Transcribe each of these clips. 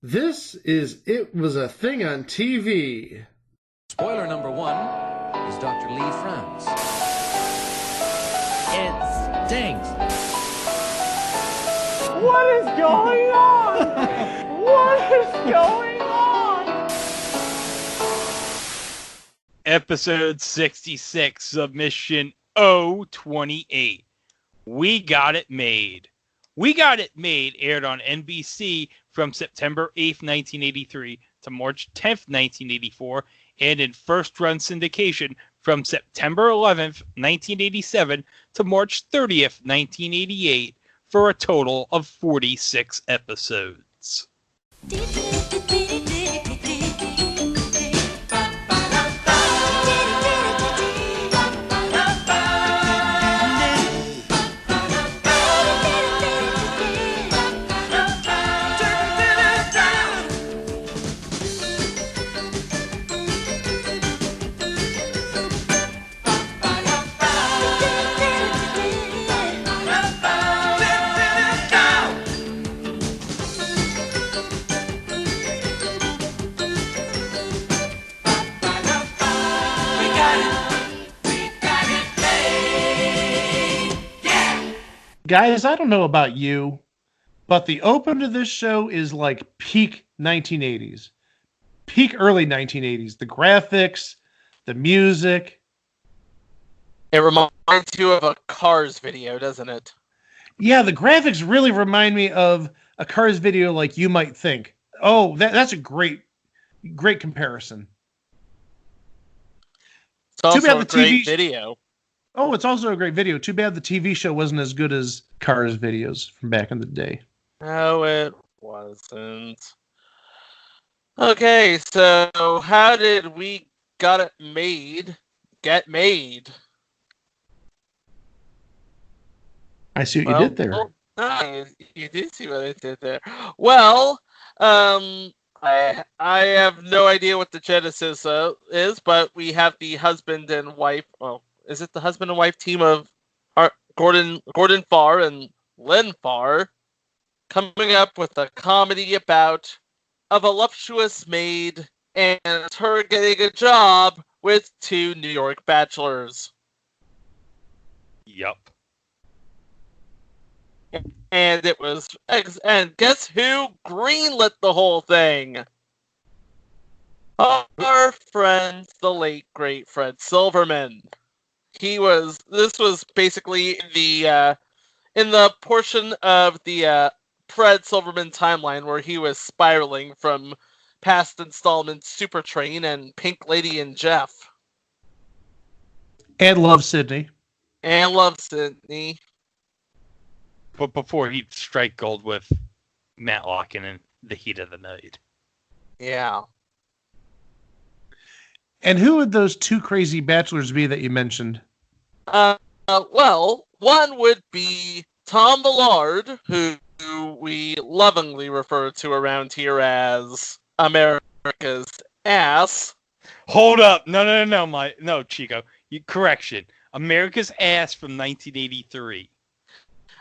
This is It Was a Thing on TV. Spoiler number one is Dr. Lee Franz. It stinks. What is going on? What is going on? Episode 66, Submission 028. We Got It Made. We Got It Made aired on NBC from September 8th, 1983 to March 10th, 1984, and in first-run syndication from September 11th, 1987 to March 30th, 1988, for a total of 46 episodes. Guys, I don't know about you, but the open to this show is like peak 1980s. Peak early 1980s. The graphics, the music. It reminds you of a Cars video, doesn't it? Yeah, the graphics really remind me of a Cars video like You Might Think. Oh, that's a great comparison. It's also Too bad a the great TV video. Oh, it's also a great video. Too bad the TV show wasn't as good as Cars videos from back in the day. No, it wasn't. Okay, so how did We Got It Made get made? I see what you did there. You did see what I did there. Well, I have no idea what the genesis is, but we have the husband and wife. Well, is it the husband and wife team of Gordon Farr and Lynn Farr coming up with a comedy about a voluptuous maid and her getting a job with two New York bachelors. Yup. And it was, and guess who greenlit the whole thing? Our friend, the late great Fred Silverman. This was basically in the portion of the Fred Silverman timeline where he was spiraling from past installments Super Train and Pink Lady and Jeff. And Love Sydney. But before he'd strike gold with Matlock in The Heat of the Night. Yeah. And who would those two crazy bachelors be that you mentioned? Well, one would be Tom Villard, who we lovingly refer to around here as America's ass. Hold up. No, Chico. Correction. America's Ass from 1983.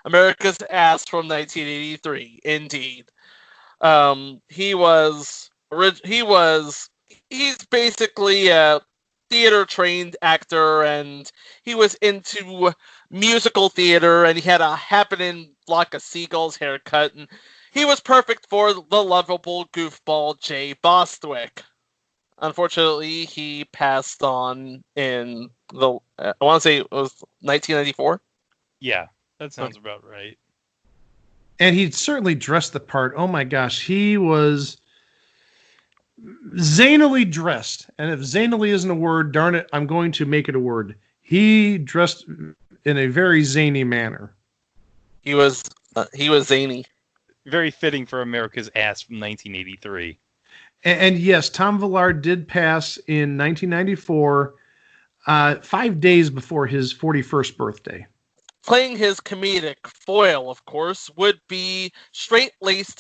America's ass from 1983, indeed. He's basically a theater-trained actor, and he was into musical theater, and he had a happening flock of seagulls haircut, and he was perfect for the lovable goofball Jay Bostwick. Unfortunately, he passed on in I want to say it was 1994? Yeah, that sounds about right. And he certainly dressed the part. Oh my gosh, he was zanily dressed. And if zanily isn't a word, darn it, I'm going to make it a word. He dressed in a very zany manner. He was zany. Very fitting for America's Ass from 1983. And yes, Tom Villard did pass in 1994, 5 days before his 41st birthday. Playing his comedic foil, of course, would be straight-laced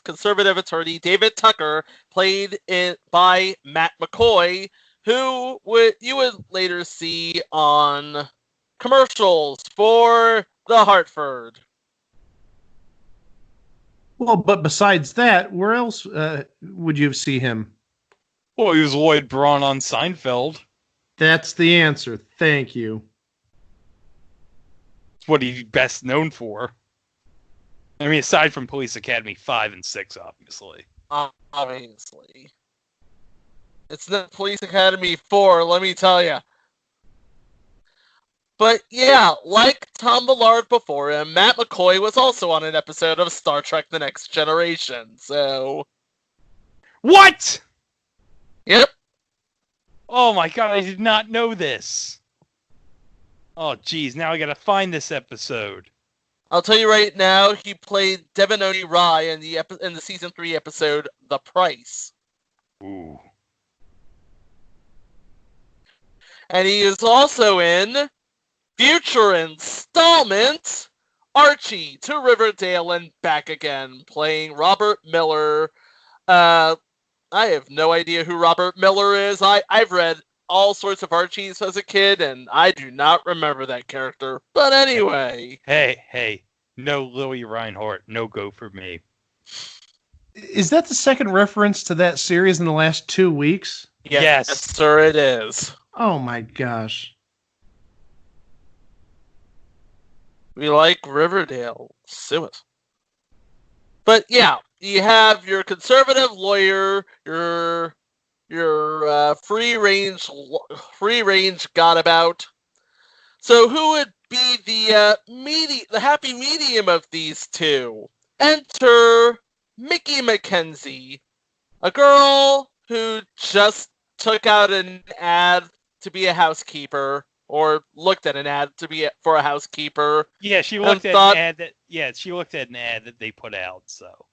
conservative attorney David Tucker, played by Matt McCoy, who you would later see on commercials for the Hartford. Well, but besides that, where else would you see him? Well, he was Lloyd Braun on Seinfeld. That's the answer. Thank you. It's what he's best known for. I mean, aside from Police Academy 5 and 6, obviously. Obviously. It's not Police Academy 4, let me tell you. But yeah, like Tom Ballard before him, Matt McCoy was also on an episode of Star Trek The Next Generation, so... What?! Yep. Oh my god, I did not know this. Oh geez, now I gotta find this episode. I'll tell you right now, he played Devanoni Rye in the season 3 episode The Price. Ooh. And he is also in future installment Archie to Riverdale and Back Again, playing Robert Miller. I have no idea who Robert Miller is. I've read all sorts of Archies as a kid, and I do not remember that character. But anyway. Hey. No Louis Reinhardt. No go for me. Is that the second reference to that series in the last 2 weeks? Yes. Yes, sir, it is. Oh my gosh. We like Riverdale. Sue us. But yeah, you have your conservative lawyer, your free range gadabout. So who would be the happy medium of these two? Enter Mickey McKenzie, a girl who just took out an ad to be a housekeeper, or looked at an ad for a housekeeper. Yeah, she looked at an ad that. Yeah, she looked at an ad that they put out. So,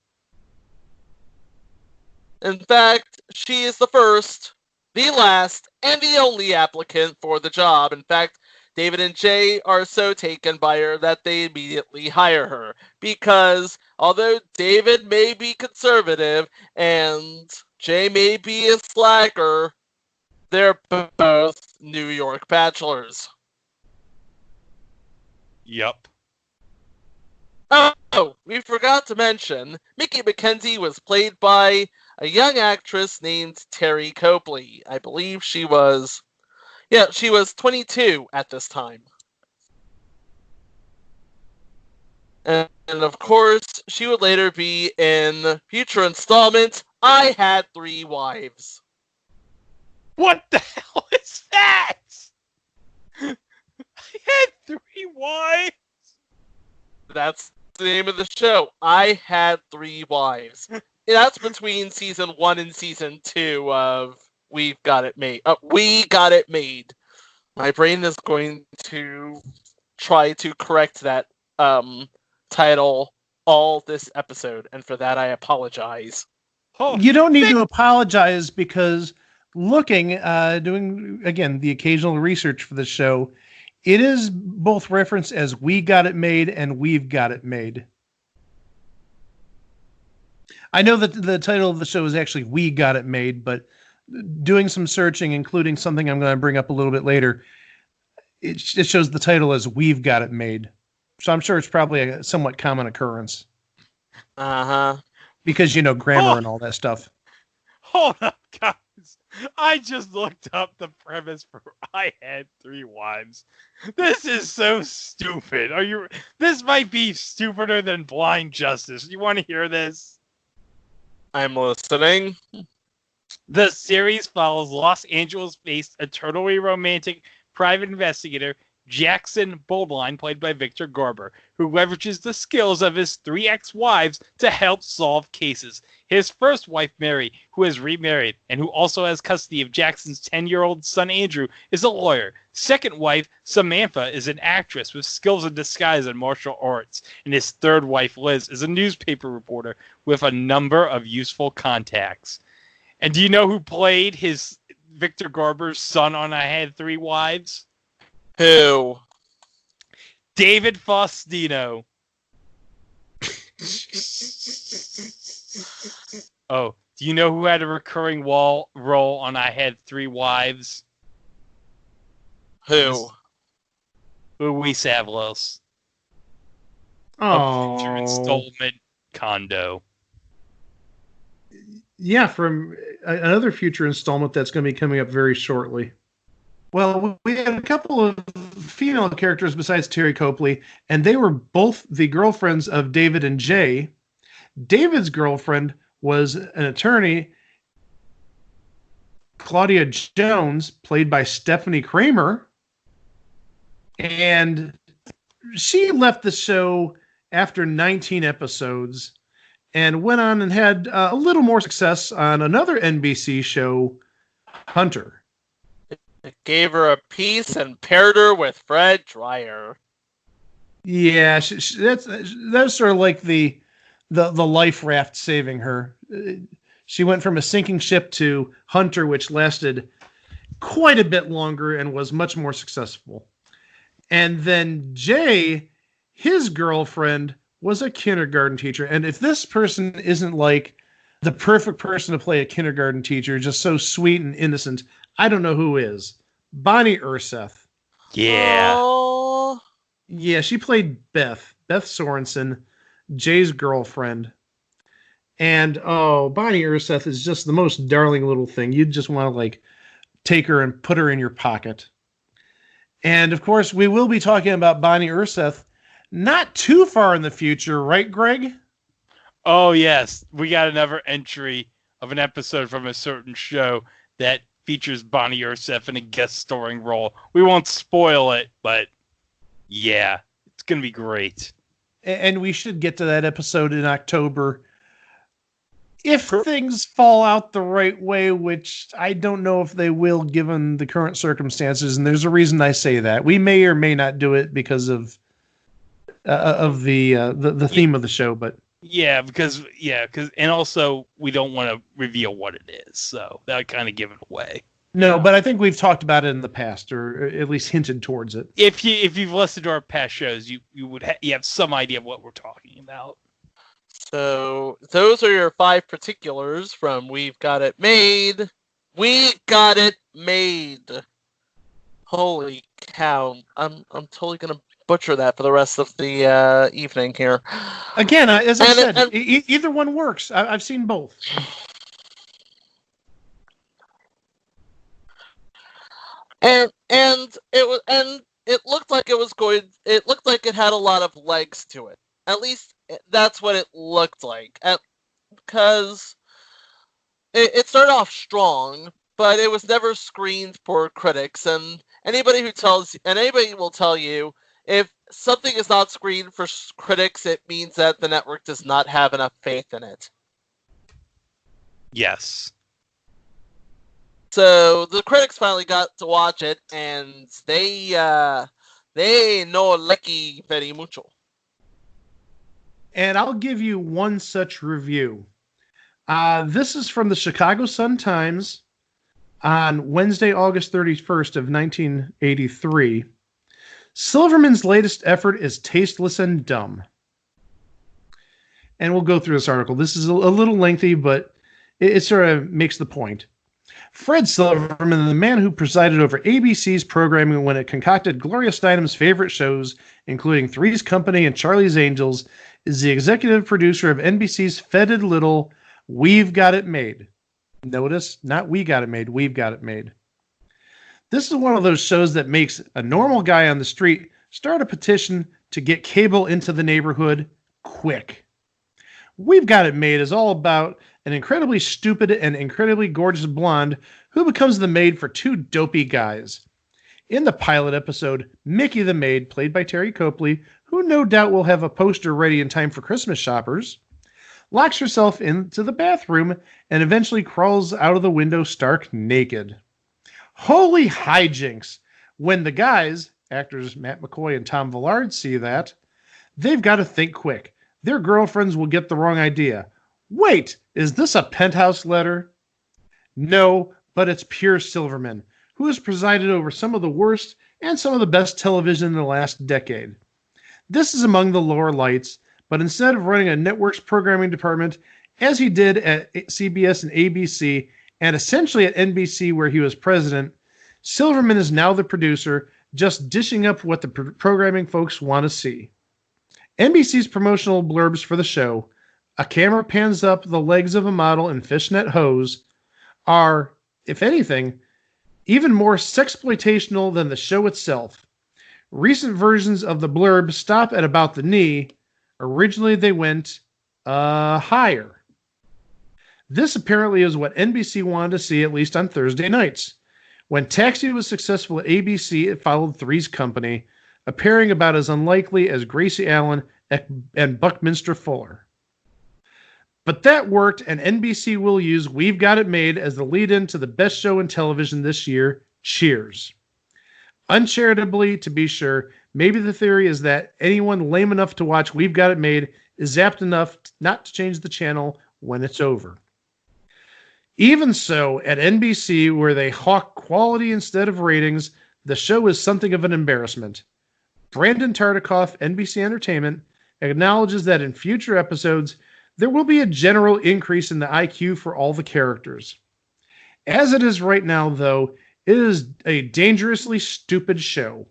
in fact, she is the first, the last, and the only applicant for the job. In fact, David and Jay are so taken by her that they immediately hire her. Because although David may be conservative and Jay may be a slacker, they're both New York bachelors. Yep. Oh, we forgot to mention, Mickey McKenzie was played by a young actress named Terry Copley. I believe she was 22 at this time. And of course, she would later be in future installment, I Had Three Wives. What the hell is that? I had 3 wives. That's the name of the show. I Had Three Wives. That's between season 1 and season 2 of We've Got It Made. We Got It Made. My brain is going to try to correct that title all this episode, and for that I apologize. Oh, you don't need to apologize, because doing again the occasional research for the show, it is both referenced as We Got It Made and We've Got It Made. I know that the title of the show is actually We Got It Made, but doing some searching, including something I'm going to bring up a little bit later, it shows the title as We've Got It Made. So I'm sure it's probably a somewhat common occurrence. Uh-huh. Because, grammar and all that stuff. Hold up, guys. I just looked up the premise for I Had Three Wives. This is so stupid. This might be stupider than Blind Justice. You want to hear this? I'm listening. The series follows Los Angeles-based, eternally romantic private investigator Jackson Boldline, played by Victor Garber, who leverages the skills of his 3 ex-wives to help solve cases. His first wife, Mary, who has remarried and who also has custody of Jackson's 10-year-old son, Andrew, is a lawyer. Second wife, Samantha, is an actress with skills in disguise and martial arts. And his third wife, Liz, is a newspaper reporter with a number of useful contacts. And do you know who played his Victor Garber's son on I Had Three Wives? Who? David Faustino. Oh, do you know who had a recurring role on I Had Three Wives? Who? Luis Avalos. Oh. Future installment Condo. Yeah, from another future installment that's going to be coming up very shortly. Well, we had a couple of female characters besides Terry Copley, and they were both the girlfriends of David and Jay. David's girlfriend was an attorney, Claudia Jones, played by Stephanie Kramer, and she left the show after 19 episodes and went on and had a little more success on another NBC show, Hunter. It gave her a piece and paired her with Fred Dreyer. Yeah, that's sort of like the life raft saving her. She went from a sinking ship to Hunter, which lasted quite a bit longer and was much more successful. And then Jay, his girlfriend, was a kindergarten teacher. And if this person isn't like the perfect person to play a kindergarten teacher, just so sweet and innocent, I don't know who is. Bonnie Urseth. Yeah. Oh. Yeah, she played Beth Sorensen, Jay's girlfriend. And Bonnie Urseth is just the most darling little thing. You'd just want to like take her and put her in your pocket. And of course, we will be talking about Bonnie Urseth not too far in the future, right, Greg? Oh, yes. We got another entry of an episode from a certain show that features Bonnie Urseth in a guest starring role. We won't spoil it, but yeah, it's going to be great. And we should get to that episode in October. If things fall out the right way, which I don't know if they will given the current circumstances, and there's a reason I say that. We may or may not do it because of the theme of the show, but because and also we don't want to reveal what it is, so that would kind of give it away. No, but I think we've talked about it in the past, or at least hinted towards it. If you've listened to our past shows, you have some idea of what we're talking about. So those are your 5 particulars from We've Got It Made. We got it made. Holy cow! I'm totally gonna butcher that for the rest of the evening here. Again, as I said, either one works. I've seen both. And it looked like it was going. It looked like it had a lot of legs to it. At least that's what it looked like. Because it started off strong, but it was never screened for critics. And anybody will tell you if something is not screened for critics, it means that the network does not have enough faith in it. Yes. So the critics finally got to watch it, and they no like very mucho. And I'll give you one such review. This is from the Chicago Sun-Times on Wednesday, August 31st of 1983. Silverman's latest effort is tasteless and dumb. And we'll go through this article. This is a little lengthy, but it sort of makes the point. Fred Silverman, the man who presided over ABC's programming when it concocted Gloria Steinem's favorite shows, including Three's Company and Charlie's Angels, is the executive producer of NBC's feted little We've Got It Made. Notice, not We Got It Made, We've Got It Made. This is one of those shows that makes a normal guy on the street start a petition to get cable into the neighborhood quick. We've Got It Made is all about an incredibly stupid and incredibly gorgeous blonde who becomes the maid for 2 dopey guys. In the pilot episode, Mickey the maid, played by Terry Copley, who no doubt will have a poster ready in time for Christmas shoppers, locks herself into the bathroom and eventually crawls out of the window stark naked. Holy hijinks! When the guys, actors Matt McCoy and Tom Villard, see that, they've got to think quick. Their girlfriends will get the wrong idea. Wait, is this a Penthouse letter? No, but it's pure Silverman, who has presided over some of the worst and some of the best television in the last decade. This is among the lower lights, but instead of running a network's programming department, as he did at CBS and ABC, and essentially at NBC where he was president, Silverman is now the producer, just dishing up what the programming folks want to see. NBC's promotional blurbs for the show, A camera pans up the legs of a model in fishnet hose are, if anything, even more sexploitational than the show itself. Recent versions of the blurb stop at about the knee. Originally, they went higher. This apparently is what NBC wanted to see, at least on Thursday nights. When Taxi was successful at ABC, it followed Three's Company, appearing about as unlikely as Gracie Allen and Buckminster Fuller. But that worked, and NBC will use We've Got It Made as the lead-in to the best show in television this year, Cheers. Uncharitably, to be sure, maybe the theory is that anyone lame enough to watch We've Got It Made is apt enough not to change the channel when it's over. Even so, at NBC, where they hawk quality instead of ratings, the show is something of an embarrassment. Brandon Tartikoff, NBC Entertainment, acknowledges that in future episodes, there will be a general increase in the IQ for all the characters. As it is right now, though, it is a dangerously stupid show.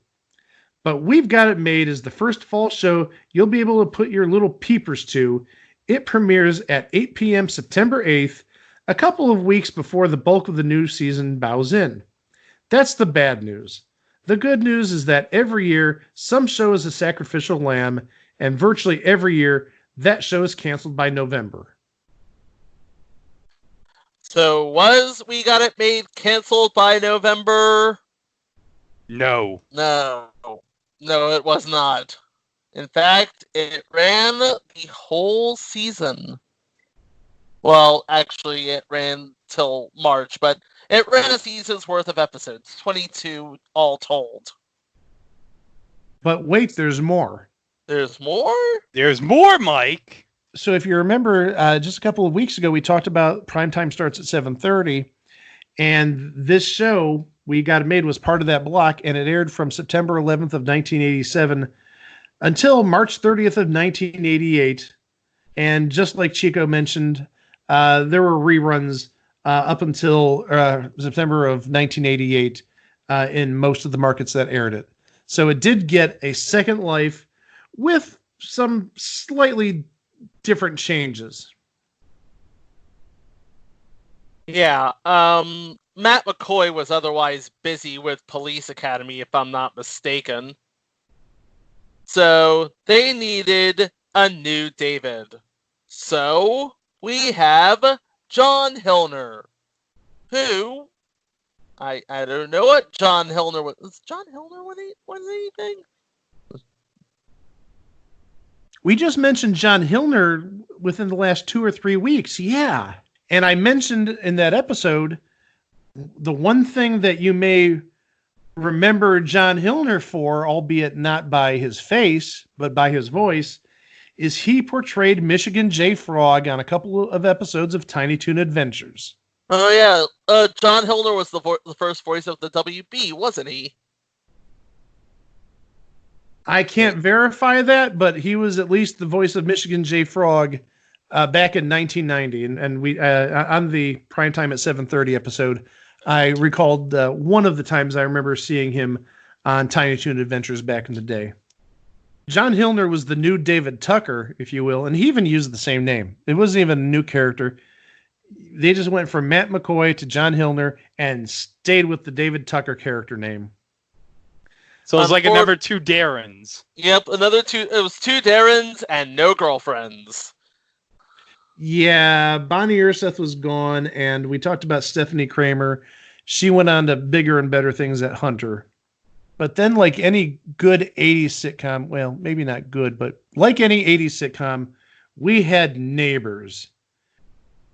But We've Got It Made is the first fall show you'll be able to put your little peepers to. It premieres at 8 p.m. September 8th, a couple of weeks before the bulk of the new season bows in. That's the bad news. The good news is that every year, some show is a sacrificial lamb, and virtually every year, that show is canceled by November. So was We Got It Made canceled by November? No. No, it was not. In fact, it ran the whole season. Well, actually, it ran till March, but it ran a season's worth of episodes, 22 all told. But wait, there's more. There's more? There's more, Mike. So if you remember, just a couple of weeks ago, we talked about Primetime Starts at 7:30, and this show, We Got It Made, was part of that block, and it aired from September 11th of 1987 until March 30th of 1988. And just like Chico mentioned, there were reruns up until September of 1988 in most of the markets that aired it. So it did get a second life with some slightly different changes. Yeah, Matt McCoy was otherwise busy with Police Academy, if I'm not mistaken. So they needed a new David. So we have John Hillner, who I don't know what John Hillner was. Was John Hillner was anything? We just mentioned John Hillner within the last 2 or 3 weeks. Yeah. And I mentioned in that episode, the one thing that you may remember John Hillner for, albeit not by his face, but by his voice, is he portrayed Michigan J. Frog on a couple of episodes of Tiny Toon Adventures. Oh, yeah. John Hillner was the first voice of the WB, wasn't he? I can't verify that, but he was at least the voice of Michigan J. Frog back in 1990. And we on the Primetime at 7:30 episode, I recalled one of the times I remember seeing him on Tiny Toon Adventures back in the day. John Hillner was the new David Tucker, if you will, and he even used the same name. It wasn't even a new character. They just went from Matt McCoy to John Hillner and stayed with the David Tucker character name. So it's like another two Darrens. Yep, another two. It was two Darrens and no girlfriends. Yeah, Bonnie Urseth was gone, and we talked about Stephanie Kramer. She went on to bigger and better things at Hunter. But then, like any good 80s sitcom, well, maybe not good, but like any 80s sitcom, we had neighbors.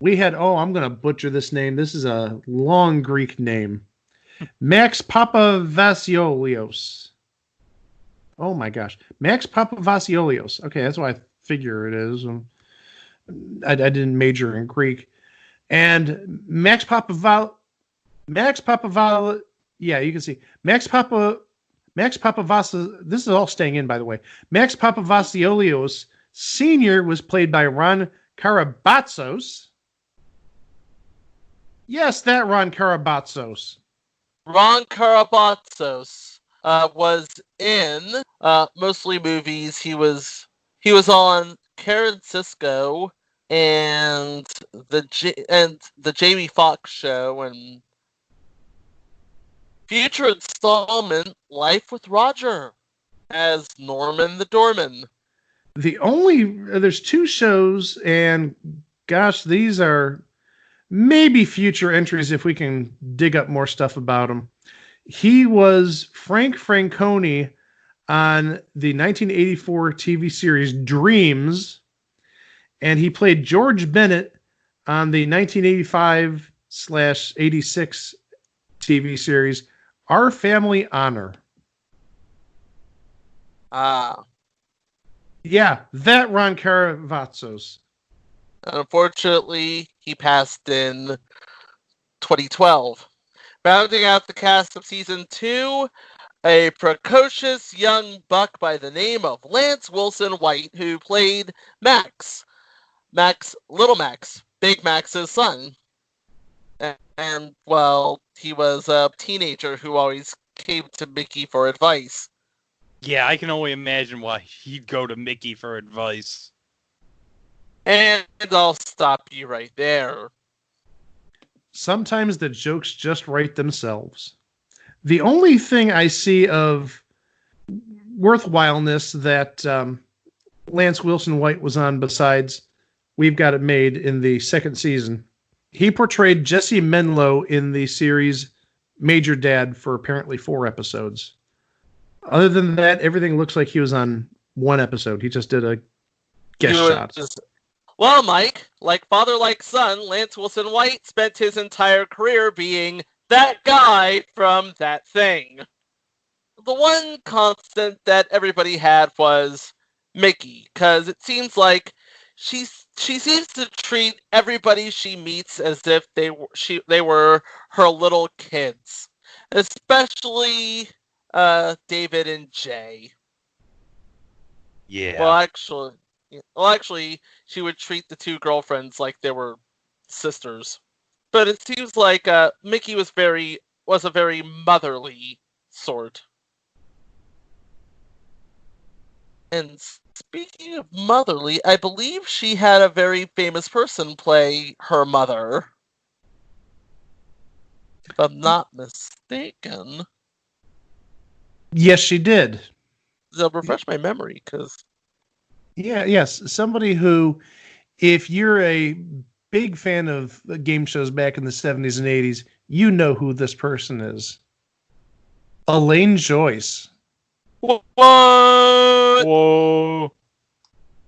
We had, I'm going to butcher this name. This is a long Greek name. Max Papavasiolios. Oh my gosh. Max Papavasiolios. Okay, that's what I figure it is. I didn't major in Greek. And Max Papaval, yeah, you can see. Max Papavas, this is all staying in, by the way. Max Papavasiolios Sr. was played by Ron Karabatsos. Yes, that Ron Karabatsos. Ron Karabatsos was in mostly movies. He was on Karen Cisco, and the Jamie Foxx show, and future installment Life with Roger as Norman the Doorman. There's two shows, and gosh, these are maybe future entries if we can dig up more stuff about him. He was Frank Franconi on the 1984 TV series Dreams, and he played George Bennett on the 1985/86 TV series Our Family Honor. Yeah, that Ron Caravazzos. Unfortunately, he passed in 2012. Rounding out the cast of season 2, a precocious young buck by the name of Lance Wilson White, who played Max, Little Max, Big Max's son. And, well, he was a teenager who always came to Mickey for advice. Yeah, I can only imagine why he'd go to Mickey for advice. And I'll stop you right there. Sometimes the jokes just write themselves. The only thing I see of worthwhileness that Lance Wilson White was on besides We've Got It Made in the second season, he portrayed Jesse Menlo in the series Major Dad for apparently 4 episodes. Other than that, everything looks like he was on 1 episode. He just did a guest shot. Well, Mike, like father, like son, Lance Wilson White spent his entire career being that guy from That Thing. The one constant that everybody had was Mickey, because it seems like she seems to treat everybody she meets as if they were her little kids, especially David and Jay. Yeah. Well, actually, she would treat the two girlfriends like they were sisters. But it seems like Mickey was a very motherly sort. And speaking of motherly, I believe she had a very famous person play her mother. If I'm not mistaken. Yes, she did. They'll refresh my memory, because... Yes. Somebody who, if you're a big fan of game shows back in the 70s and 80s, you know who this person is. Elaine Joyce. What? Whoa.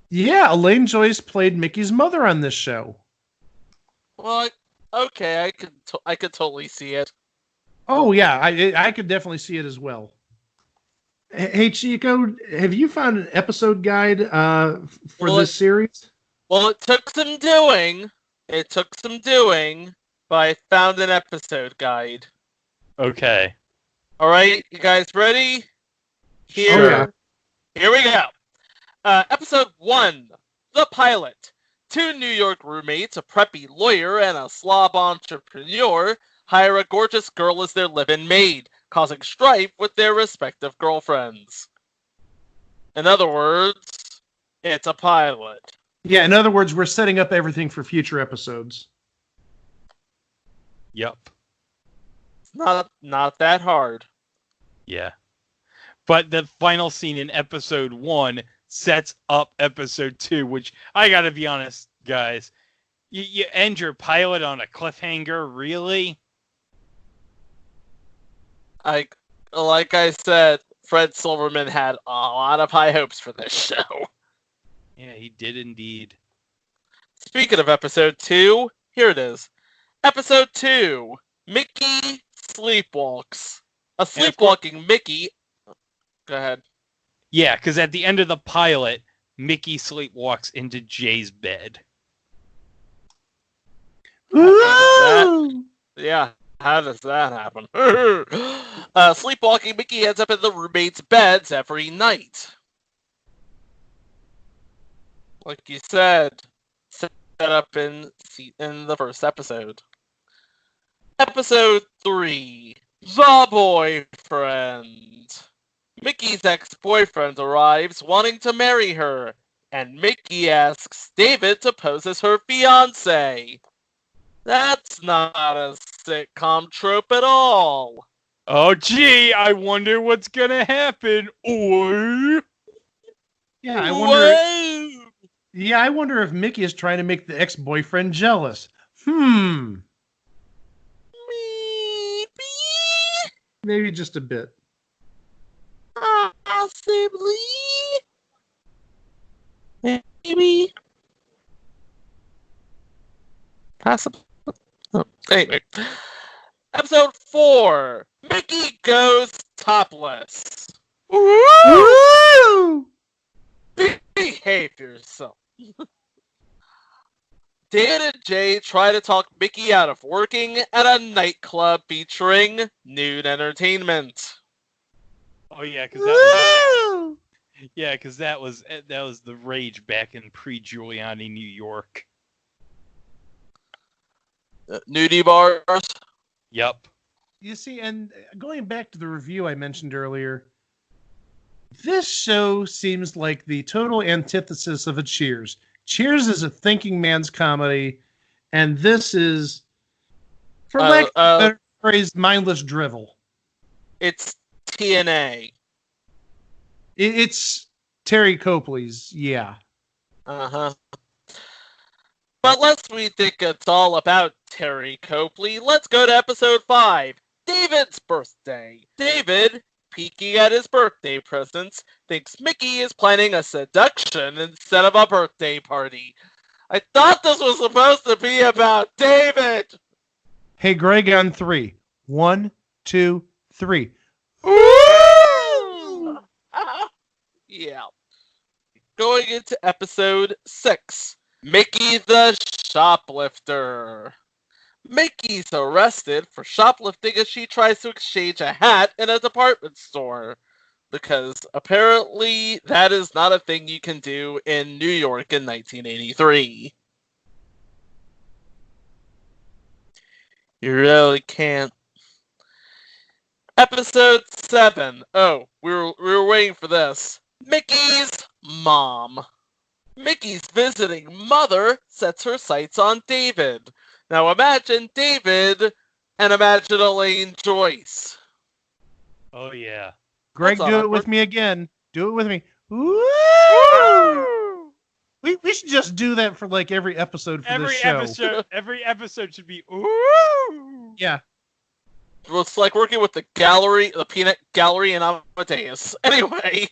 Yeah, Elaine Joyce played Mickey's mother on this show. Well, okay, I could totally see it. Oh, yeah, I could definitely see it as well. Hey, Chico, have you found an episode guide for this series? Well, it took some doing. But I found an episode guide. Okay. All right, you guys ready? Sure. Here we go. Episode 1, The Pilot. 2 New York roommates, a preppy lawyer and a slob entrepreneur, hire a gorgeous girl as their live-in maid, causing strife with their respective girlfriends. In other words, it's a pilot. Yeah, in other words, we're setting up everything for future episodes. Yep. It's not that hard. Yeah. But the final scene in episode 1 sets up episode 2, which I gotta be honest, guys. You end your pilot on a cliffhanger, really? Like I said, Fred Silverman had a lot of high hopes for this show. Yeah, he did indeed. Speaking of episode 2, here it is. Episode 2, Mickey Sleepwalks. A sleepwalking Mickey... Go ahead. Yeah, because at the end of the pilot, Mickey sleepwalks into Jay's bed. Yeah, how does that happen? Sleepwalking Mickey ends up in the roommates' beds every night. Like you said, set up in the first episode. Episode 3, The Boyfriend. Mickey's ex-boyfriend arrives wanting to marry her. and Mickey asks David to pose as her fiancé. That's not a sitcom trope at all. Oh, gee, I wonder what's gonna happen. Or Yeah, I wonder. Whoa! Yeah, I wonder if Mickey is trying to make the ex-boyfriend jealous. Maybe just a bit. Possibly. Maybe. Possibly. Oh, anyway. Episode 4. Mickey goes topless. Woo! Behave yourself. Dan and Jay try to talk Mickey out of working at a nightclub featuring nude entertainment. oh yeah, because that was the rage back in pre-Giuliani New York. Nudie bars. Yep. You see, and going back to the review I mentioned earlier, this show seems like the total antithesis of a Cheers. Cheers is a thinking man's comedy, and this is, for lack of a better phrase, mindless drivel. It's TNA. It's Terry Copley's, yeah. Uh-huh. But lest we think it's all about Terry Copley, let's go to episode 5, David's birthday. David, peeking at his birthday presents, thinks Mickey is planning a seduction instead of a birthday party. I thought this was supposed to be about David! Hey, Greg, on 3. 1, 2, 3. Ooh! Yeah. Going into episode 6, Mickey the Shoplifter. Mickey's arrested for shoplifting as she tries to exchange a hat in a department store. Because apparently that is not a thing you can do in New York in 1983. You really can't. Episode 7. Oh, we were waiting for this. Mickey's mom. Mickey's visiting mother sets her sights on David. Now imagine David and imagine Elaine Joyce. Oh yeah. Greg, That's do it awkward. with me again. Do it with me. Woo! We should just do that for like every episode for this show. Every episode should be ooh. Yeah. Well, it's like working with the gallery, the peanut gallery in Amadeus. Anyway.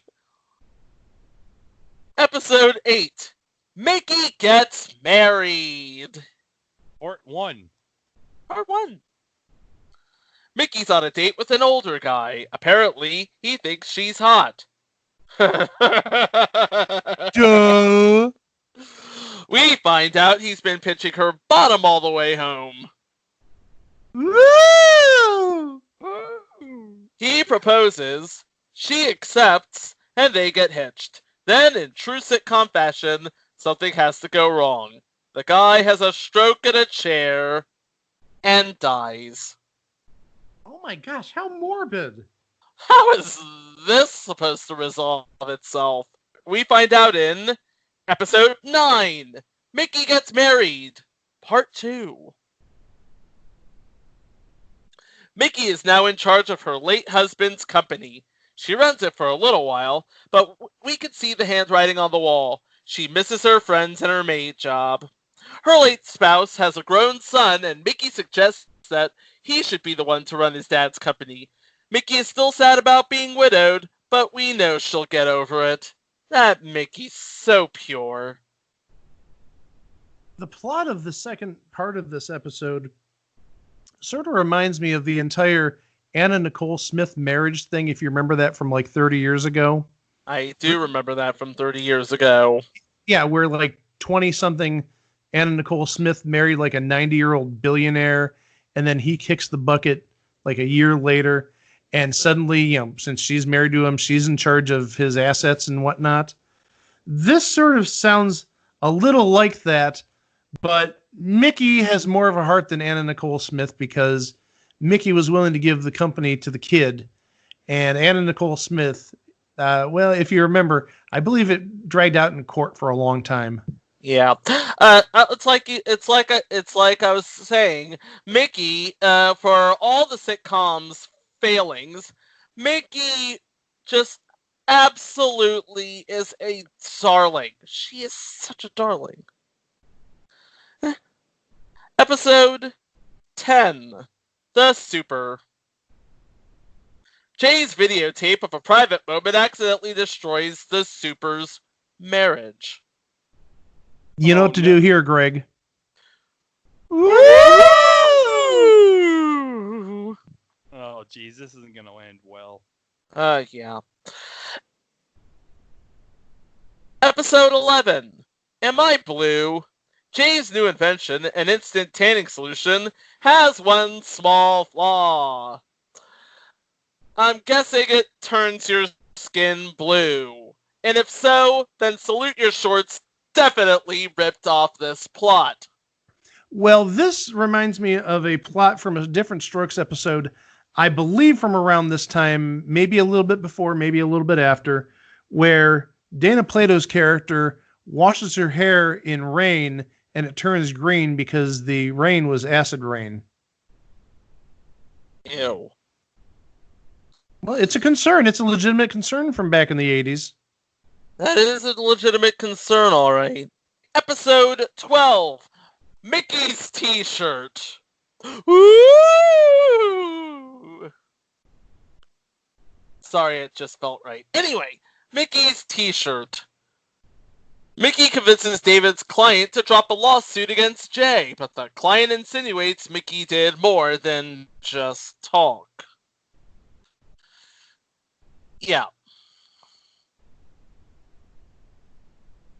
Episode 8. Mickey gets married. Part 1. Part 1. Mickey's on a date with an older guy. Apparently, he thinks she's hot. Duh. We find out he's been pitching her bottom all the way home. Woo! He proposes, she accepts, and they get hitched. Then, in true sitcom fashion, something has to go wrong. The guy has a stroke in a chair and dies. Oh my gosh, how morbid. How is this supposed to resolve itself? We find out in episode 9. Mickey gets married. Part 2. Mickey is now in charge of her late husband's company. She runs it for a little while, but we can see the handwriting on the wall. She misses her friends and her maid job. Her late spouse has a grown son, and Mickey suggests that he should be the one to run his dad's company. Mickey is still sad about being widowed, but we know she'll get over it. That Mickey's so pure. The plot of the second part of this episode sort of reminds me of the entire Anna Nicole Smith marriage thing, if you remember that from like 30 years ago. I do remember that from 30 years ago. Yeah, where like 20-something Anna Nicole Smith married like a 90-year-old billionaire, and then he kicks the bucket like a year later, and suddenly, you know, since she's married to him, she's in charge of his assets and whatnot. This sort of sounds a little like that, but Mickey has more of a heart than Anna Nicole Smith because Mickey was willing to give the company to the kid, and Anna Nicole Smith Well, if you remember, I believe it dragged out in court for a long time. Yeah, it's like I was saying, Mickey. For all the sitcoms failings, Mickey just absolutely is a darling. She is such a darling. Episode 10, The Super. Jay's videotape of a private moment accidentally destroys the Super's marriage. You know what to do here, Greg. Woo! Oh, geez, this isn't going to end well. Yeah. Episode 11. Am I blue? Jay's new invention, an instant tanning solution, has one small flaw. I'm guessing it turns your skin blue. And if so, then salute your shorts definitely ripped off this plot. Well, this reminds me of a plot from a different Strokes episode, I believe from around this time, maybe a little bit before, maybe a little bit after, where Dana Plato's character washes her hair in rain and it turns green because the rain was acid rain. Ew. Well, it's a concern. It's a legitimate concern from back in the 80s. That is a legitimate concern, alright. Episode 12. Mickey's t-shirt. Woo! Sorry, it just felt right. Anyway, Mickey's t-shirt. Mickey convinces David's client to drop a lawsuit against Jay, but the client insinuates Mickey did more than just talk. Yeah.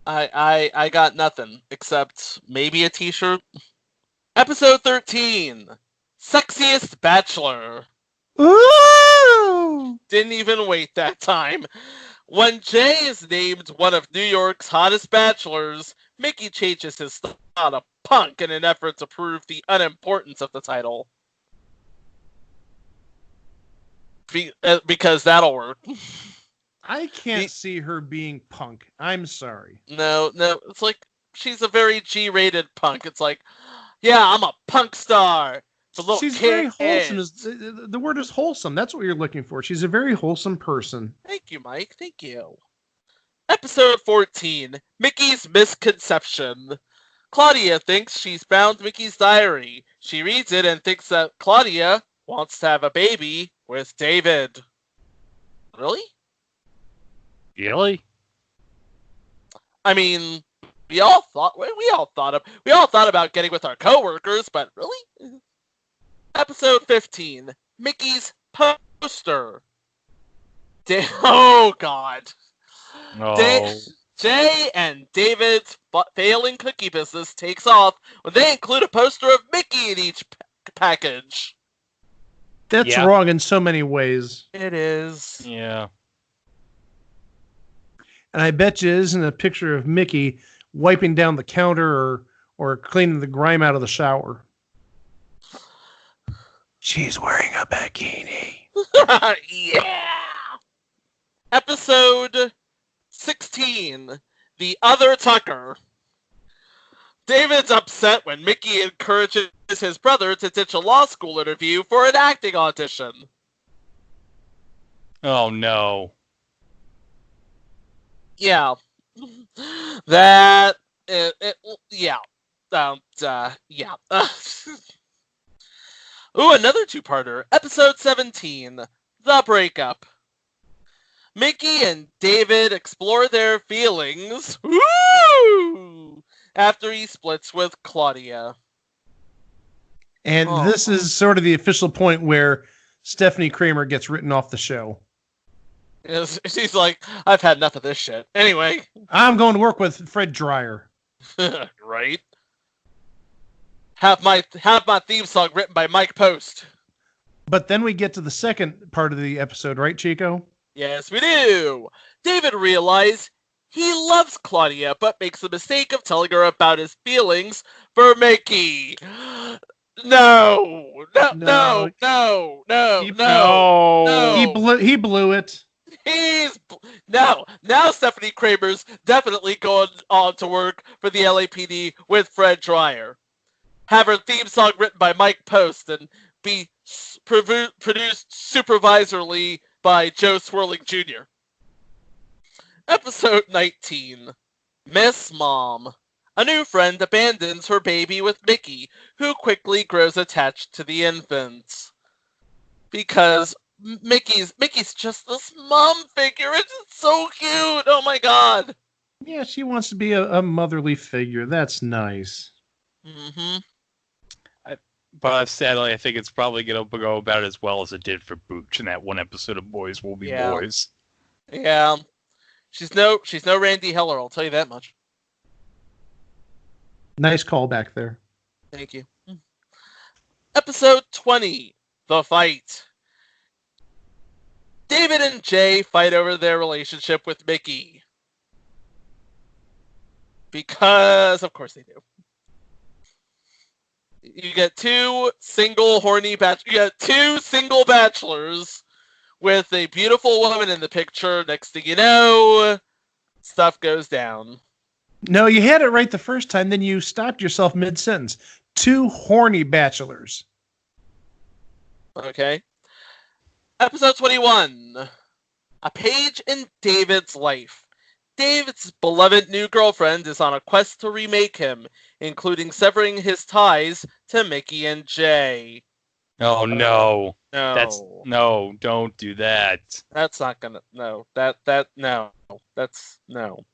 I got nothing except maybe a t-shirt. Episode 13. Sexiest Bachelor. Ooh! Didn't even wait that time. When Jay is named one of New York's hottest bachelors, Mickey changes his thought to punk in an effort to prove the unimportance of the title. Because that'll work. I can't see her being punk. I'm sorry. No, it's like she's a very G-rated punk. It's like, yeah, I'm a punk star. She's very wholesome. The word is wholesome. That's what you're looking for. She's a very wholesome person. Thank you, Mike. Thank you. Episode 14. Mickey's Misconception. Claudia thinks she's found Mickey's diary. She reads it and thinks that Claudia wants to have a baby with David. Really? Really? I mean, we all thought about getting with our coworkers, but really? Episode 15. Mickey's poster. Oh God. Oh. Jay and David's failing cookie business takes off when they include a poster of Mickey in each package. That's wrong in so many ways. It is. Yeah. And I bet you it isn't a picture of Mickey wiping down the counter or cleaning the grime out of the shower. She's wearing a bikini. Yeah. Episode 16. The Other Tucker. David's upset when Mickey encourages his brother to ditch a law school interview for an acting audition. Oh, no. Yeah. That... yeah. Yeah. Ooh, another two-parter. Episode 17. The Breakup. Mickey and David explore their feelings. Woo! After he splits with Claudia. And this is sort of the official point where Stephanie Kramer gets written off the show. She's like, I've had enough of this shit. Anyway. I'm going to work with Fred Dreyer. Right? Have my theme song written by Mike Post. But then we get to the second part of the episode, right, Chico? Yes, we do. David realizes he loves Claudia, but makes the mistake of telling her about his feelings for Mickey. No. He blew it. He's now Stephanie Kramer's definitely going on to work for the LAPD with Fred Dreyer. Have her theme song written by Mike Post and be produced supervisorly by Joe Swirling Jr. Episode 19. Miss Mom. A new friend abandons her baby with Mickey, who quickly grows attached to the infant. Because Mickey's just this mom figure. It's just so cute. Oh my god. Yeah, she wants to be a motherly figure. That's nice. Mm-hmm. But sadly, I think it's probably going to go about as well as it did for Booch in that one episode of Boys Will Be Boys. Yeah. She's no Randy Heller, I'll tell you that much. Nice call back there. Thank you. Episode 20. The Fight. David and Jay fight over their relationship with Mickey. Because, of course they do. You get two single bachelors with a beautiful woman in the picture. Next thing you know, stuff goes down. No, you had it right the first time, then you stopped yourself mid-sentence. Two horny bachelors. Okay. Episode 21. A page in David's life. David's beloved new girlfriend is on a quest to remake him, including severing his ties to Mickey and Jay. Oh no. No. No, don't do that. That's not gonna no. No. That's no.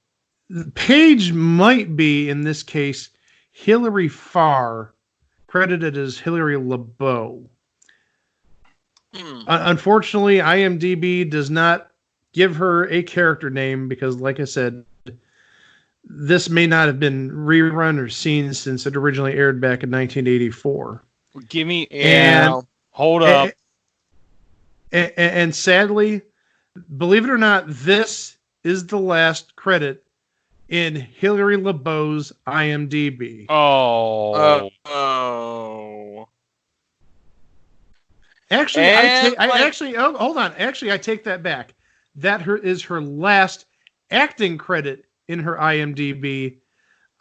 Paige might be, in this case, Hilary Farr, credited as Hilary LeBeau. Unfortunately, IMDb does not give her a character name because, like I said, this may not have been rerun or seen since it originally aired back in 1984. Give me... And hold up. And sadly, believe it or not, this is the last credit in Hilary LeBeau's IMDb. Oh. Actually, hold on. Actually, I take that back. That is her last acting credit in her IMDb.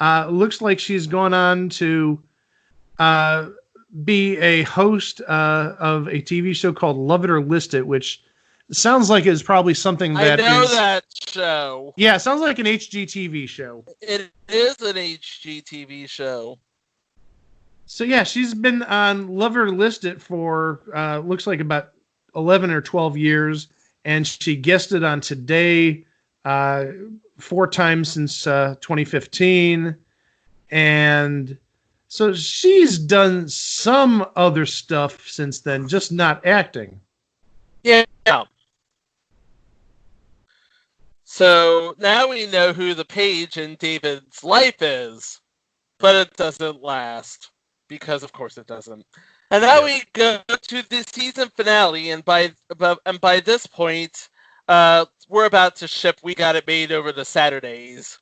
Looks like she's gone on to be a host of a TV show called Love It or List It, which sounds like it's probably something that I know that show. Yeah, it sounds like an HGTV show. It is an HGTV show. So yeah, she's been on Love It or List It for looks like about 11 or 12 years, and she guested on Today 4 times since 2015, and so she's done some other stuff since then, just not acting. Yeah. So now we know who the page in David's life is, but it doesn't last. Because of course it doesn't. And now we go to the season finale, and by this point, we're about to ship We Got It Made over the Saturdays.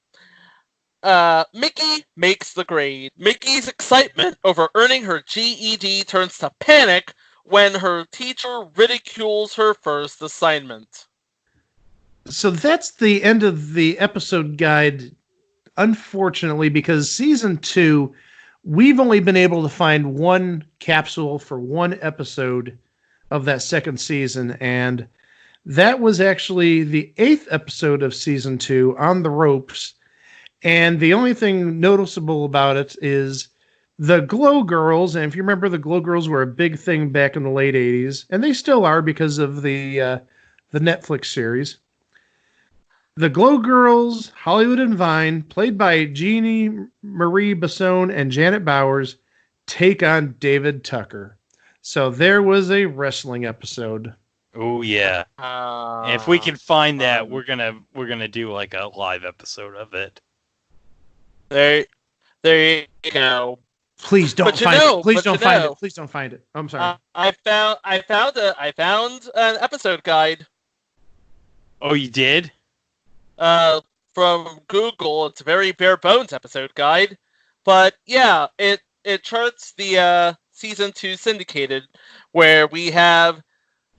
Mickey makes the grade. Mickey's excitement over earning her GED turns to panic when her teacher ridicules her first assignment. So that's the end of the episode guide, unfortunately, because season 2... we've only been able to find one capsule for one episode of that second season, and that was actually the 8th episode of season 2, On the Ropes. And the only thing noticeable about it is the Glow Girls. And if you remember, the Glow Girls were a big thing back in the late 80s, and they still are because of the Netflix series. The Glow Girls, Hollywood and Vine, played by Jeannie Marie Basone and Janet Bowers, take on David Tucker. So there was a wrestling episode. Oh yeah. If we can find that, we're gonna do like a live episode of it. There you go. Please don't find it. Please don't find it. Please don't find it. I'm sorry. I found an episode guide. Oh, you did? From Google. It's a very bare bones episode guide, but yeah, it charts the season 2 syndicated, where we have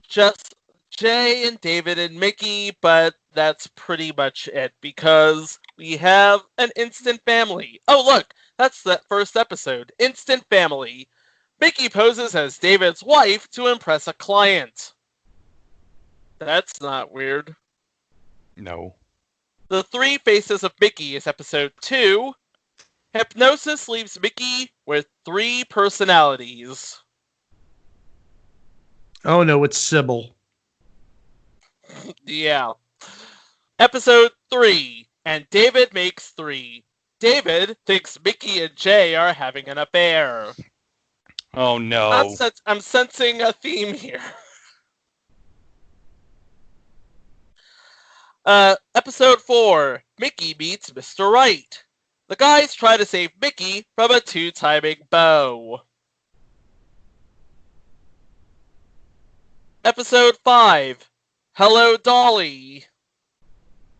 just Jay and David and Mickey, but that's pretty much it because we have an instant family. Oh, look, that's that first episode. Instant family. Mickey poses as David's wife to impress a client. That's not weird. No. The Three Faces of Mickey is episode 2. Hypnosis leaves Mickey with 3 personalities. Oh no, it's Sybil. Yeah. Episode 3. And David makes 3. David thinks Mickey and Jay are having an affair. Oh no. I'm sensing a theme here. Episode 4. Mickey meets Mr. Right. The guys try to save Mickey from a 2-timing bow. Episode 5. Hello, Dolly.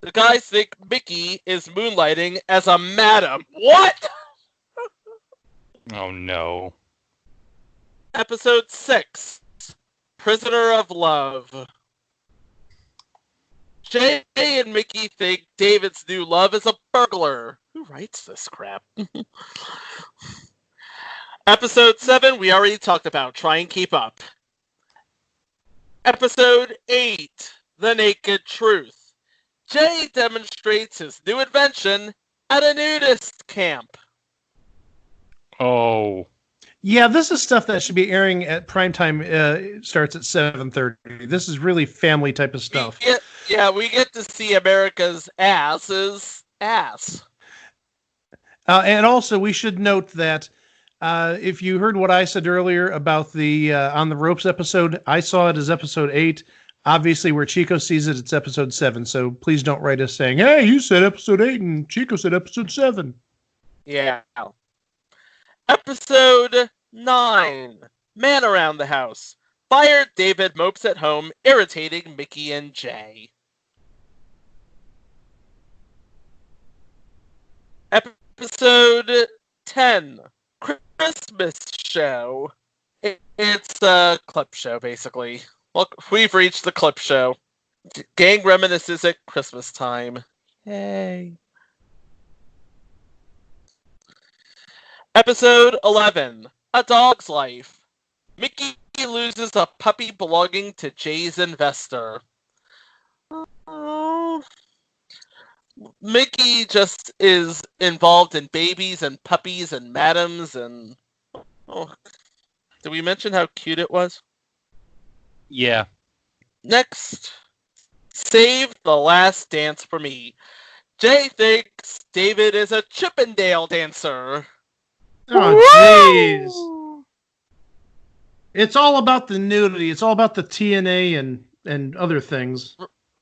The guys think Mickey is moonlighting as a madam. What? Oh no. Episode 6. Prisoner of Love. Jay and Mickey think David's new love is a burglar. Who writes this crap? Episode 7, we already talked about. Try and keep up. Episode 8, The Naked Truth. Jay demonstrates his new invention at a nudist camp. Oh. Yeah, this is stuff that should be airing at primetime. Starts at 7:30. This is really family type of stuff. We get to see America's ass's ass. And also, we should note that if you heard what I said earlier about the On the Ropes episode, I saw it as episode 8. Obviously, where Chico sees it, it's episode 7. So please don't write us saying, hey, you said episode 8 and Chico said episode 7. Yeah. Episode 9. Man Around the House. Fired David mopes at home, irritating Mickey and Jay. Episode 10. Christmas Show. It's a clip show, basically. Look, we've reached the clip show. Gang reminisces at Christmas time. Yay. Episode 11. A Dog's Life. Mickey loses a puppy belonging to Jay's investor. Oh. Mickey just is involved in babies and puppies and madams and... Oh. Did we mention how cute it was? Yeah. Next. Save the Last Dance for Me. Jay thinks David is a Chippendale dancer. Oh, jeez. It's all about the nudity. It's all about the TNA and other things.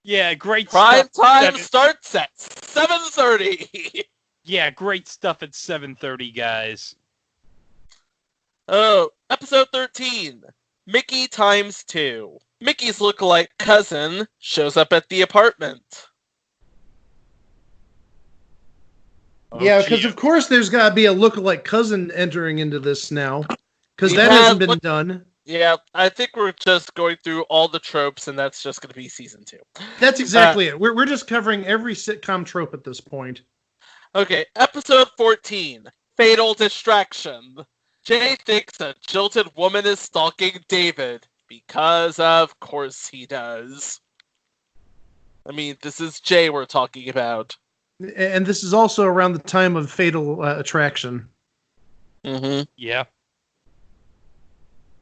Yeah, great Prime stuff. time starts at 7:30. Yeah, great stuff at 7:30, guys. Oh, episode 13. Mickey times 2. Mickey's lookalike cousin shows up at the apartment. Yeah, because of course there's got to be a lookalike cousin entering into this now, because that Yeah, hasn't been but- done. Yeah, I think we're just going through all the tropes, and that's just going to be season 2. That's exactly it. We're just covering every sitcom trope at this point. Okay, episode 14. Fatal Distraction. Jay thinks a jilted woman is stalking David, because of course he does. I mean, this is Jay we're talking about. And this is also around the time of Fatal Attraction. Mm-hmm. Yeah.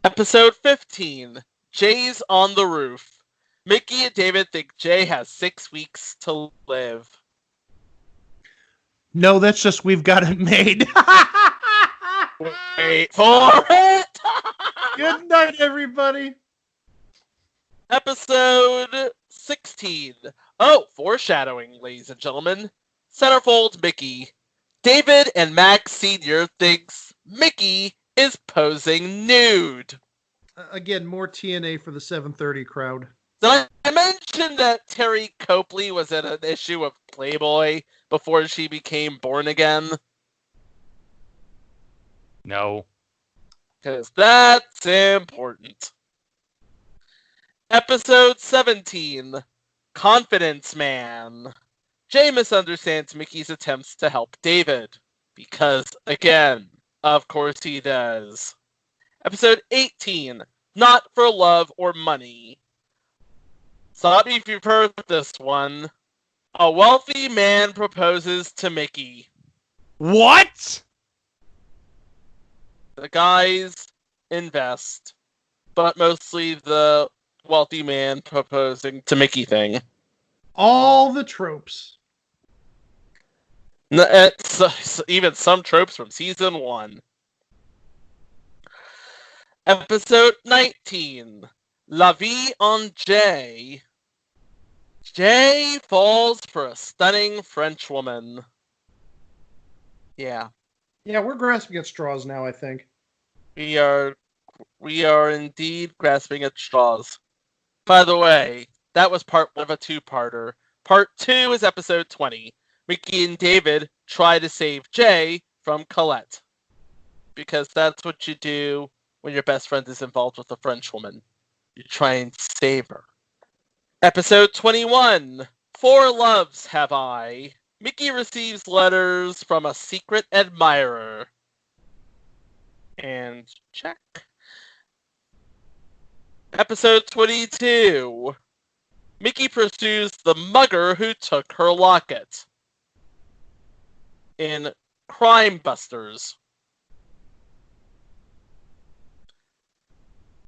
Episode 15. Jay's on the roof. Mickey and David think Jay has 6 weeks to live. No, that's just We've Got It Made. Wait for it! Good night, everybody. Episode 16. Oh, foreshadowing, ladies and gentlemen. Centerfold Mickey. David and Max Sr. thinks Mickey is posing nude. Again, more TNA for the 7:30 crowd. Did I mention that Terry Copley was in an issue of Playboy before she became Born Again? No. Because that's important. Episode 17, Confidence Man. Jay misunderstands Mickey's attempts to help David. Because, again, of course he does. Episode 18, Not for Love or Money. Stop me if you've heard this one. A wealthy man proposes to Mickey. What? The guys invest, but mostly the wealthy man proposing to Mickey thing. All the tropes. Even some tropes from season 1. Episode 19, La Vie en Jay. Jay falls for a stunning French woman. Yeah, Yeah, we're grasping at straws now, I think. we are indeed grasping at straws. By the way, that was part 1 of a 2-parter. Part 2 is episode 20. Mickey and David try to save Jay from Colette. Because that's what you do when your best friend is involved with a French woman. You try and save her. Episode 21, Four Loves Have I. Mickey receives letters from a secret admirer. And check. Episode 22, Mickey pursues the mugger who took her locket. In Crime Busters.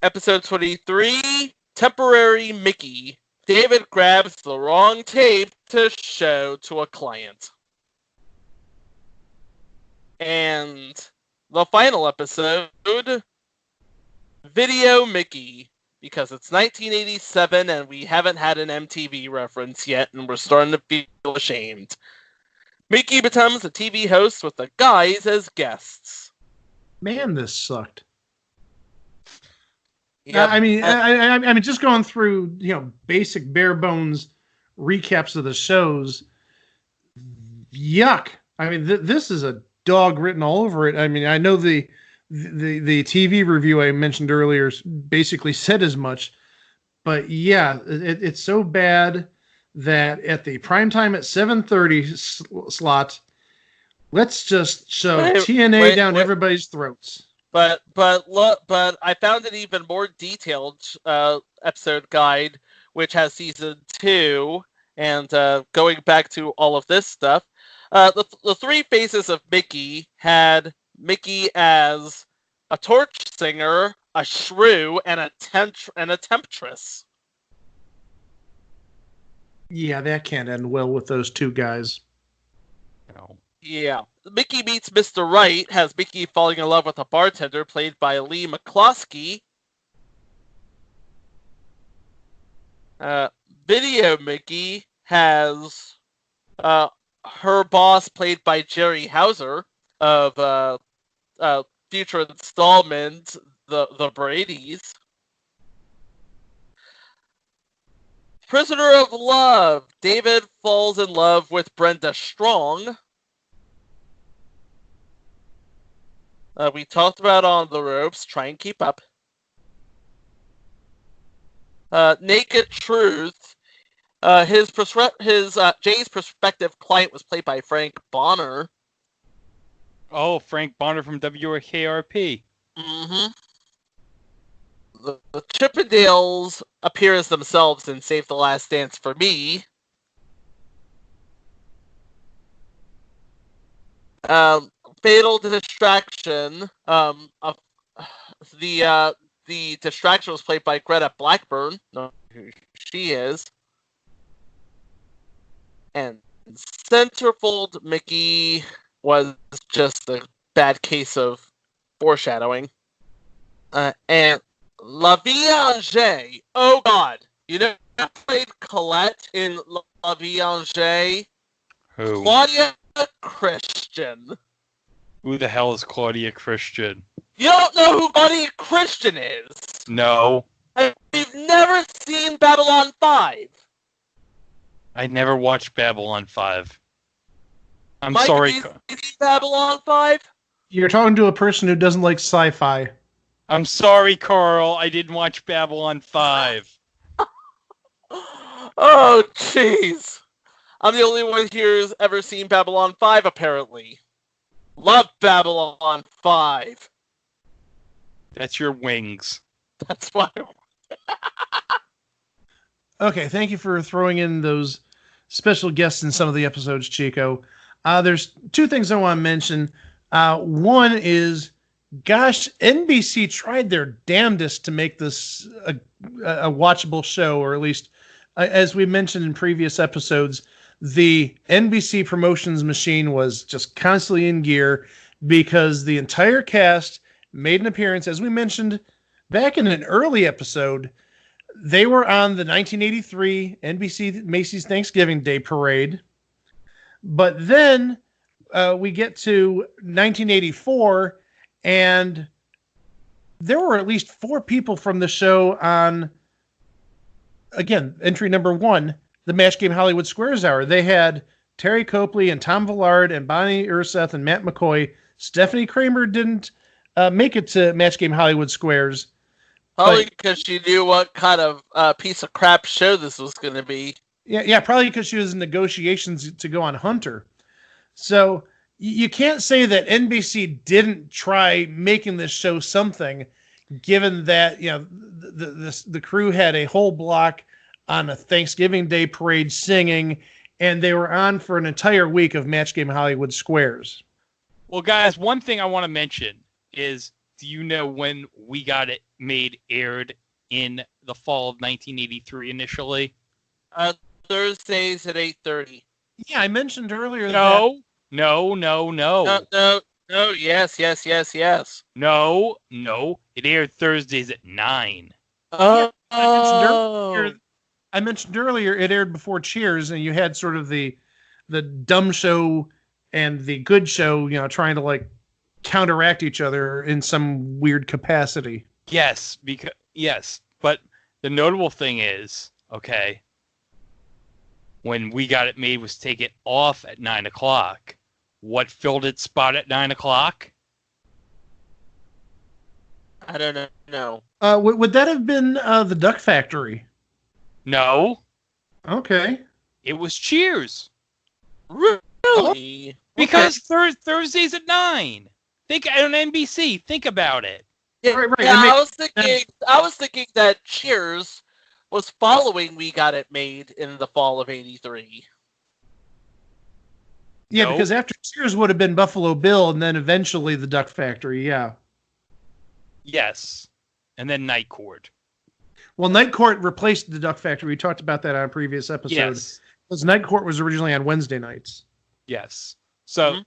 Episode 23, Temporary Mickey. David grabs the wrong tape to show to a client. And the final episode, Video Mickey. Because it's 1987 and we haven't had an MTV reference yet and we're starting to feel ashamed. Mickey becomes a TV host with the guys as guests. Man, this sucked. Yep. I mean, just going through, basic bare bones recaps of the shows. Yuck. I mean, this is a dog written all over it. I mean, I know the TV review I mentioned earlier basically said as much, but yeah, it's so bad that at the primetime at 7:30 slot, let's just shove TNA down everybody's throats. But I found an even more detailed episode guide, which has season 2, and going back to all of this stuff, the 3 phases of Mickey had Mickey as a torch singer, a shrew, and a temptress. Yeah, that can't end well with those 2 guys. No. Yeah. Mickey Meets Mr. Right has Mickey falling in love with a bartender played by Lee McCloskey. Video Mickey has her boss played by Jerry Hauser of future installment, the Bradys. Prisoner of Love. David falls in love with Brenda Strong. We talked about On the Ropes. Try and keep up. Naked Truth. Jay's prospective client was played by Frank Bonner. Oh, Frank Bonner from WKRP. Mm-hmm. The Chippendales appear as themselves in Save the Last Dance for Me. Fatal Distraction. The distraction was played by Greta Blackburn. No, she is. And Centerfold Mickey was just a bad case of foreshadowing. And La Vie en Jay. Oh God. You know who played Colette in La Vie en Jay? Who? Claudia Christian. Who the hell is Claudia Christian? You don't know who Claudia Christian is? No. You've never seen Babylon 5? I never watched Babylon 5. I'm Mike, sorry. have you seen Babylon 5? You're talking to a person who doesn't like sci-fi. I'm sorry, Carl. I didn't watch Babylon 5. Oh, jeez. I'm the only one here who's ever seen Babylon 5, apparently. Love Babylon 5. That's your wings. That's why. Okay, thank you for throwing in those special guests in some of the episodes, Chico. There's two things I want to mention. One is, gosh, NBC tried their damnedest to make this a watchable show, or at least, as we mentioned in previous episodes, the NBC promotions machine was just constantly in gear because the entire cast made an appearance, as we mentioned back in an early episode. They were on the 1983 NBC Macy's Thanksgiving Day Parade. But then we get to 1984, and there were at least 4 people from the show on, again, entry number 1, the Match Game Hollywood Squares Hour. They had Terry Copley and Tom Villard and Bonnie Urseth and Matt McCoy. Stephanie Kramer didn't make it to Match Game Hollywood Squares. Probably because she knew what kind of piece of crap show this was going to be. Yeah, probably because she was in negotiations to go on Hunter. So you can't say that NBC didn't try making this show something, given that the crew had a whole block on a Thanksgiving Day parade singing, and they were on for an entire week of Match Game Hollywood Squares. Well, guys, one thing I want to mention is, do you know when We Got It Made aired in the fall of 1983 initially? Thursdays at 8:30. Yeah, I mentioned earlier No. No, yes. No. It aired Thursdays at 9. Oh. I mentioned earlier it aired before Cheers, and you had sort of the dumb show and the good show, trying to like counteract each other in some weird capacity. Yes, but the notable thing is, okay, when We Got It Made was taken off at 9 o'clock, what filled its spot at 9 o'clock? I don't know. Would that have been the Duck Factory? No. Okay. It was Cheers. Really? Because Thursdays at 9. Think on NBC. Think about it. Yeah, right. Yeah, I was thinking that Cheers was following We Got It Made in the fall of '83. Yeah, Nope. because after Cheers would have been Buffalo Bill, and then eventually the Duck Factory. Yeah. Yes. And then Night Court. Well, Night Court replaced the Duck Factory. We talked about that on a previous episode. Yes. Because Night Court was originally on Wednesday nights. Yes. So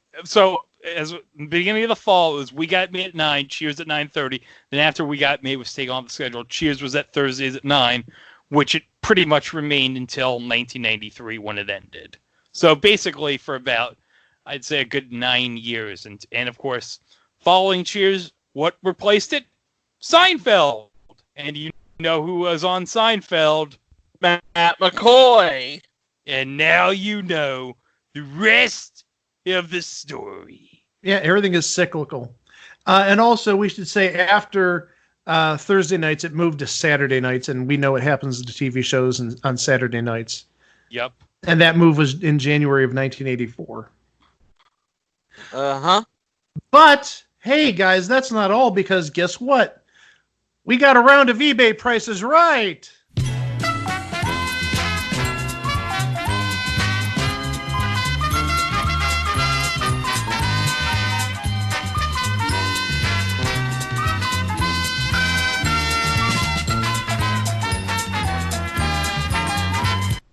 as the beginning of the fall, it was We Got It Made at 9, Cheers at 9:30. Then after We Got It Made was taken off the schedule, Cheers was at Thursdays at 9, which it pretty much remained until 1993 when it ended. So basically for about, I'd say, a good 9 years. And of course, following Cheers, what replaced it? Seinfeld. And you know who was on Seinfeld? Matt McCoy. And now you know the rest of the story. Yeah, everything is cyclical. And also, we should say after Thursday nights, it moved to Saturday nights, and we know what happens to TV shows on Saturday nights. Yep. And that move was in January of 1984. Uh-huh. But, hey, guys, that's not all, because guess what? We got a round of eBay Prices Right.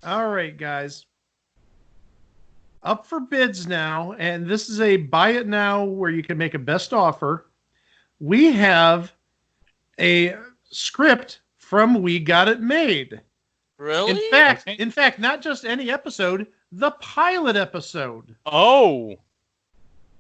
All right, guys. Up for bids now, and this is a buy it now where you can make a best offer. We have a script from We Got It Made. Really? In fact, not just any episode, the pilot episode. Oh.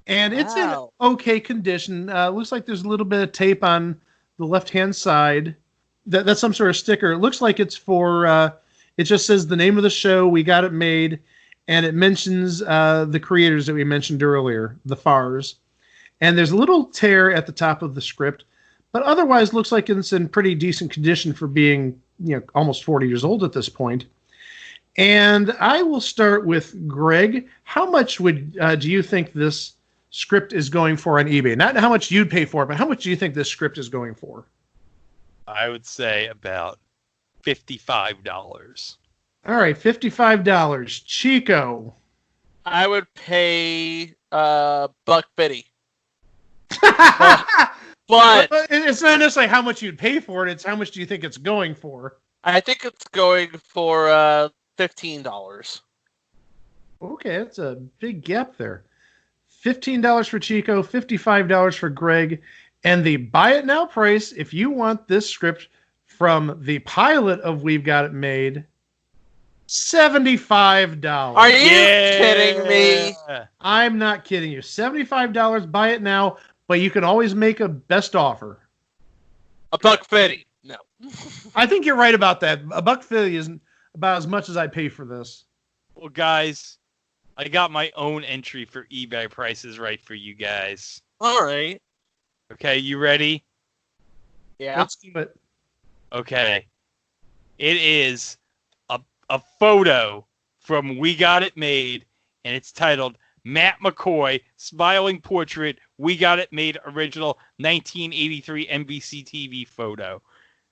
And it's Wow. in okay condition. Looks like there's a little bit of tape on the left-hand side. That's some sort of sticker. It looks like it's for... it just says the name of the show, We Got It Made, and it mentions the creators that we mentioned earlier, the Fars. And there's a little tear at the top of the script, but otherwise looks like it's in pretty decent condition for being, almost 40 years old at this point. And I will start with Greg. How much would do you think this script is going for on eBay? Not how much you'd pay for it, but how much do you think this script is going for? I would say about $55. All right, $55. Chico. I would pay $150. But it's not necessarily how much you'd pay for it, it's how much do you think it's going for? I think it's going for $15. Okay, that's a big gap there. $15 for Chico, $55 for Greg, and the buy it now price, if you want this script from the pilot of We've Got It Made, $75. Are you kidding me? I'm not kidding you. $75, buy it now, but you can always make a best offer. $150. No. I think you're right about that. $150 isn't about as much as I pay for this. Well, guys, I got my own entry for eBay prices right for you guys. All right. Okay, you ready? Yeah. Let's do it. Okay. It is a photo from We Got It Made, and it's titled Matt McCoy, Smiling Portrait, We Got It Made Original 1983 NBC TV photo.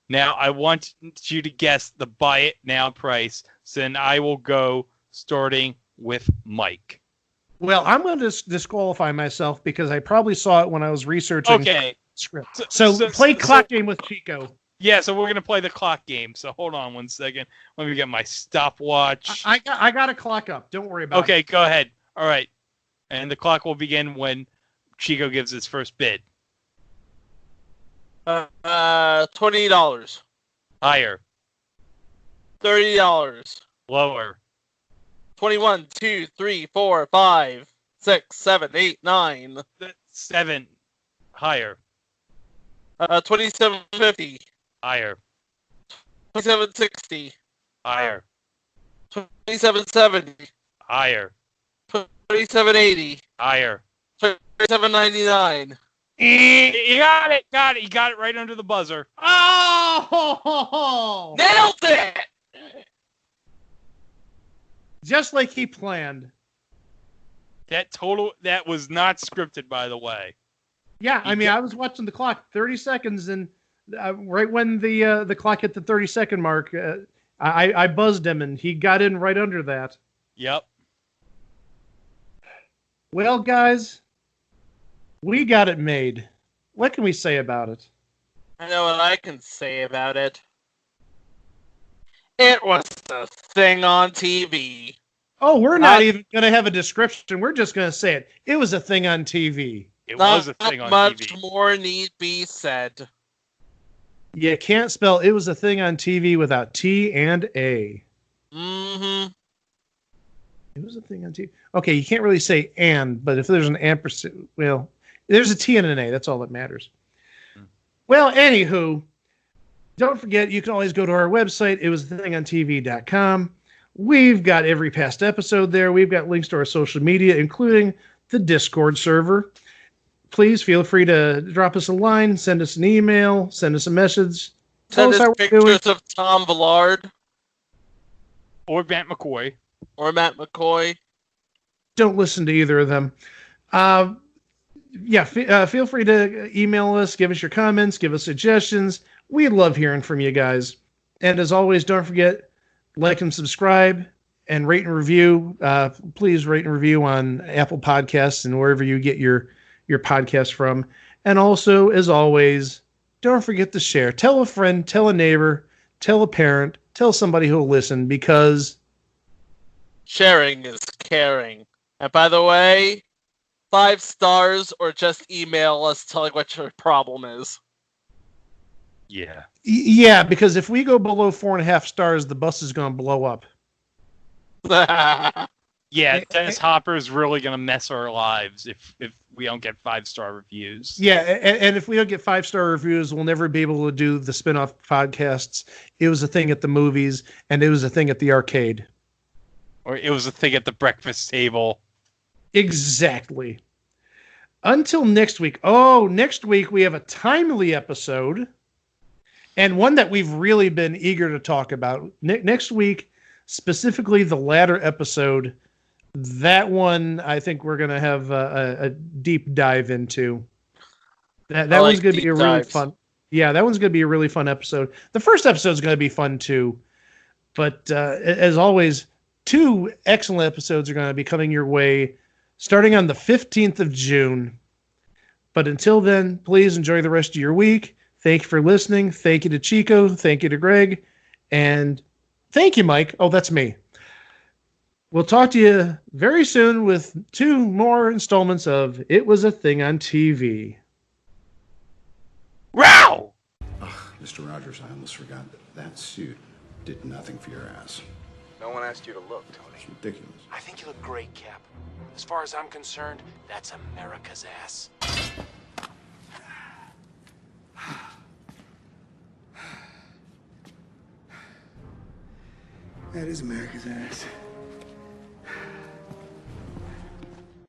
Now, I want you to guess the buy it now price, so then I will go starting with Mike. Well, I'm going to disqualify myself because I probably saw it when I was researching Okay. script. So play clock game with Chico. Yeah, so we're going to play the clock game. So hold on one second. Let me get my stopwatch. I got a clock up. Don't worry about it. Okay, go ahead. All right. And the clock will begin when Chico gives his first bid. $20. Higher. $30. Lower. 21, 2, 3, 4, 5, 6, 7, 8, 9. 7. Higher. $27.50. Higher. $27.60. Higher. $27.70. Higher. $27.80. Higher. $27.99. You got it. Got it. You got it right under the buzzer. Oh! Nailed it! Just like he planned. That was not scripted, by the way. Yeah, I mean, I was watching the clock, 30 seconds, and right when the clock hit the 30-second mark, I buzzed him, and he got in right under that. Yep. Well, guys, we got it made. What can we say about it? I know what I can say about it. It was a thing on TV. Oh, we're not even going to have a description. We're just going to say it. It was a thing on TV. It was a thing on much TV. more need be said. You can't spell "it was a thing on TV" without T and A. Mm-hmm. It was a thing on TV. Okay, you can't really say "and," but if there's an ampersand, well, there's a T and an A. That's all that matters. Well, anywho, don't forget, you can always go to our website, itwasathingontv.com. We've got every past episode there. We've got links to our social media, including the Discord server. Please feel free to drop us a line, send us an email, send us a message. Tell us how we're doing. Pictures of Tom Villard. Or Matt McCoy. Or Matt McCoy. Don't listen to either of them. Feel free to email us, give us your comments, give us suggestions. We love hearing from you guys. And as always, don't forget, like and subscribe and rate and review. Please rate and review on Apple Podcasts and wherever you get your podcast from. And also, as always, don't forget to share. Tell a friend, tell a neighbor, tell a parent, tell somebody who will listen, because sharing is caring. And by the way, 5 stars or just email us telling what your problem is. Yeah. Yeah, because if we go below 4.5 stars, the bus is going to blow up. Yeah, Dennis Hopper is really going to mess our lives if we don't get 5-star reviews. Yeah, and if we don't get 5-star reviews, we'll never be able to do the spin-off podcasts. It was a thing at the movies, and it was a thing at the arcade. Or it was a thing at the breakfast table. Exactly. Until next week. Oh, next week we have a timely episode, and one that we've really been eager to talk about. Next week, specifically the latter episode. That one, I think we're going to have a deep dive into. That I like one's going to be deep a really dives. fun. Yeah, that one's going to be a really fun episode. The first episode is going to be fun too. But as always, 2 excellent episodes are going to be coming your way starting on the 15th of June. But until then, please enjoy the rest of your week. Thank you for listening. Thank you to Chico. Thank you to Greg. And thank you, Mike. Oh, that's me. We'll talk to you very soon with 2 more installments of It Was a Thing on TV. Row! Ugh, Mr. Rogers, I almost forgot that suit did nothing for your ass. No one asked you to look, Tony. It's ridiculous. I think you look great, Cap. As far as I'm concerned, that's America's ass. That is America's ass.